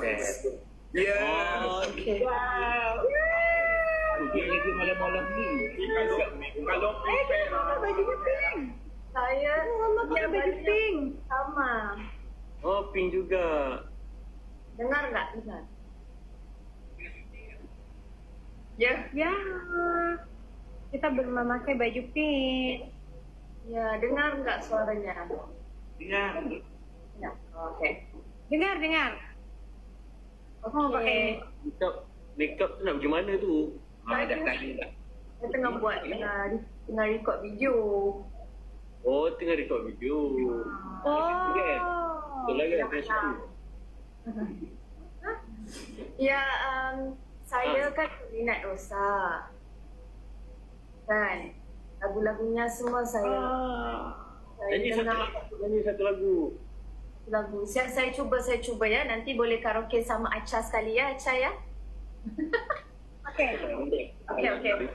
Ya. Okay. Wow. Dia lagi malam-malam ni. Kalau Kenapa bajunya pink? Saya Mama pakai baju pink. sama. Oh, pink juga. Dengar nggak? Dengar. Ya. Ya. Kita belum memakai baju pink. Ya, dengar nggak suaranya? Dengar. Ya. Oke. Dengar. Oh, pakai. Makeup tu nak pergi mana tu? dah tanya dah. Saya tengah buat tengah record video. Oh, tengah record video. Oh. Betul lah kan? Macam tu. Ya, saya kan minat Rosa. Kan? Lagu-lagunya semua saya Nyanyi satu lagu. lagu. Saya cuba ya. Nanti boleh karaoke sama Acha sekali ya, Acha ya. Okay. Okey.